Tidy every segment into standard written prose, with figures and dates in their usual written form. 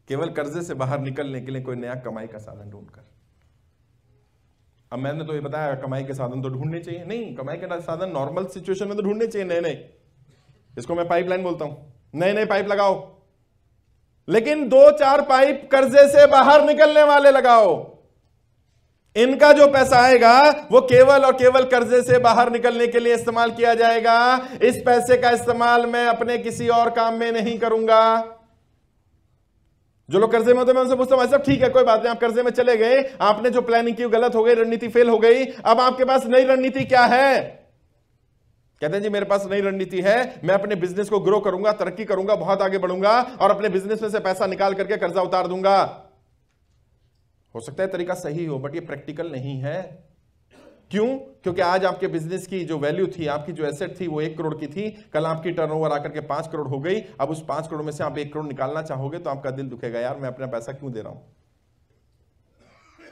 केवल कर्जे से बाहर निकलने के लिए कोई नया कमाई का साधन ढूंढकर। अब मैंने तो ये बताया कमाई के साधन तो ढूंढने चाहिए, नहीं कमाई के साधन नॉर्मल सिचुएशन में तो ढूंढने चाहिए नए नए। इसको मैं पाइपलाइन बोलता हूं, नए नए पाइप लगाओ, लेकिन 2-4 पाइप कर्जे से बाहर निकलने वाले लगाओ। इनका जो पैसा आएगा वो केवल और केवल कर्जे से बाहर निकलने के लिए इस्तेमाल किया जाएगा। इस पैसे का इस्तेमाल मैं अपने किसी और काम में नहीं करूंगा। जो लोग कर्जे में होते हैं मैं उनसे पूछता हूं भाई साहब ठीक है कोई बात नहीं, आप कर्जे में चले गए, आपने जो प्लानिंग की गलत हो गई, रणनीति फेल हो गई, अब आपके पास नई रणनीति क्या है? कहते हैं जी मेरे पास नई रणनीति है, मैं अपने बिजनेस को ग्रो करूंगा, तरक्की करूंगा, बहुत आगे बढ़ूंगा और अपने बिजनेस में से पैसा निकाल करके कर्जा उतार दूंगा। हो सकता है तरीका सही हो, बट ये प्रैक्टिकल नहीं है। क्यों? क्योंकि आज आपके बिजनेस की जो वैल्यू थी, आपकी जो एसेट थी वो 1 करोड़ की थी, कल आपकी टर्नओवर आकर के 5 करोड़ हो गई। अब उस 5 करोड़ में से आप 1 करोड़ निकालना चाहोगे तो आपका दिल दुखेगा, यार मैं अपना पैसा क्यों दे रहा हूं।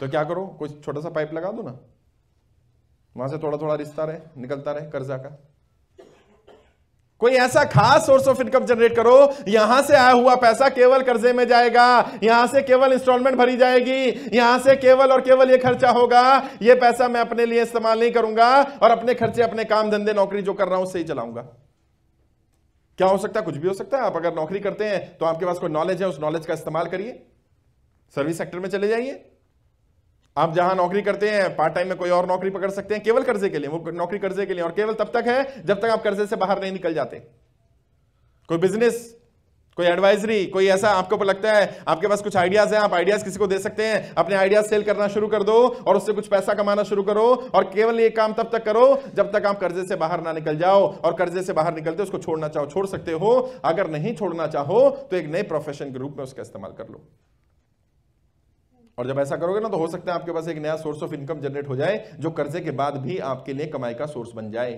तो क्या करो, कोई छोटा सा पाइप लगा दो ना, वहां से थोड़ा थोड़ा रिश्ता रहे, निकलता रहे कर्जा का। कोई ऐसा खास सोर्स ऑफ इनकम जनरेट करो, यहां से आया हुआ पैसा केवल कर्जे में जाएगा, यहां से केवल इंस्टॉलमेंट भरी जाएगी, यहां से केवल और केवल ये खर्चा होगा, ये पैसा मैं अपने लिए इस्तेमाल नहीं करूंगा और अपने खर्चे, अपने काम धंधे, नौकरी जो कर रहा हूं उससे ही चलाऊंगा। क्या हो सकता है? कुछ भी हो सकता है। आप अगर नौकरी करते हैं तो आपके पास कोई नॉलेज है, उस नॉलेज का इस्तेमाल करिए, सर्विस सेक्टर में चले जाइए। आप जहां नौकरी करते हैं पार्ट टाइम में कोई और नौकरी पकड़ सकते हैं केवल कर्जे के लिए, वो नौकरी कर्जे के लिए, और केवल तब तक है जब तक आप कर्जे से बाहर नहीं निकल जाते। कोई बिजनेस, कोई एडवाइजरी, कोई ऐसा आपको लगता है आपके पास कुछ आइडियाज हैं, आप आइडियाज किसी को दे सकते हैं, अपने आइडियाज सेल करना शुरू कर दो और उससे कुछ पैसा कमाना शुरू करो। और केवल ये काम तब तक करो जब तक आप कर्जे से बाहर ना निकल जाओ, और कर्जे से बाहर निकलते उसको छोड़ना चाहो छोड़ सकते हो, अगर नहीं छोड़ना चाहो तो एक नए प्रोफेशन के रूप में उसका इस्तेमाल कर लो। और जब ऐसा करोगे ना तो हो सकता है आपके पास एक नया सोर्स ऑफ इनकम जनरेट हो जाए जो कर्जे के बाद भी आपके लिए कमाई का सोर्स बन जाए।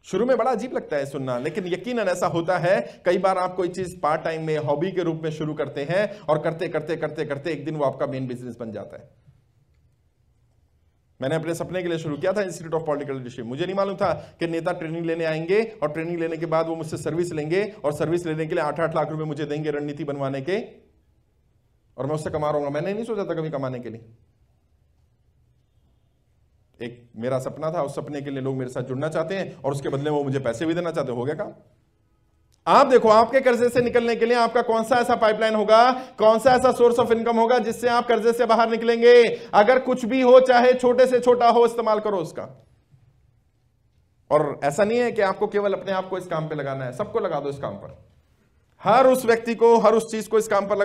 शुरू में बड़ा अजीब लगता है सुनना, लेकिन यकीनन ऐसा होता है। कई बार आप कोई चीज पार्ट टाइम में हॉबी के रूप में शुरू करते हैं और करते करते करते करते एक दिन वो आपका मेन बिजनेस बन जाता है। मैंने अपने सपने के लिए शुरू किया था इंस्टीट्यूट ऑफ पॉलिटिकल लीडरशिप। मुझे नहीं मालूम था कि नेता ट्रेनिंग लेने आएंगे और ट्रेनिंग लेने के बाद वो मुझसे सर्विस लेंगे और सर्विस लेने के लिए 8-8 लाख रुपए मुझे देंगे रणनीति बनवाने के, और मैं उससे कमा रहा हूं। मैंने नहीं सोचा था कभी कमाने के लिए। एक मेरा सपना था, उस सपने के लिए लोग मेरे साथ जुड़ना चाहते हैं और उसके बदले में वो मुझे पैसे भी देना चाहते हैं। हो गया काम। आप देखो आपके कर्जे से निकलने के लिए आपका कौन सा ऐसा पाइपलाइन होगा, कौन सा ऐसा सोर्स ऑफ इनकम होगा जिससे आप कर्जे से बाहर निकलेंगे। अगर कुछ भी हो, चाहे छोटे से छोटा हो, इस्तेमाल करो उसका। और ऐसा नहीं है कि आपको केवल अपने आप को इस काम पे लगाना है, सबको लगा दो इस काम पर। हर उस व्यक्ति को, हर उस चीज को इस काम पर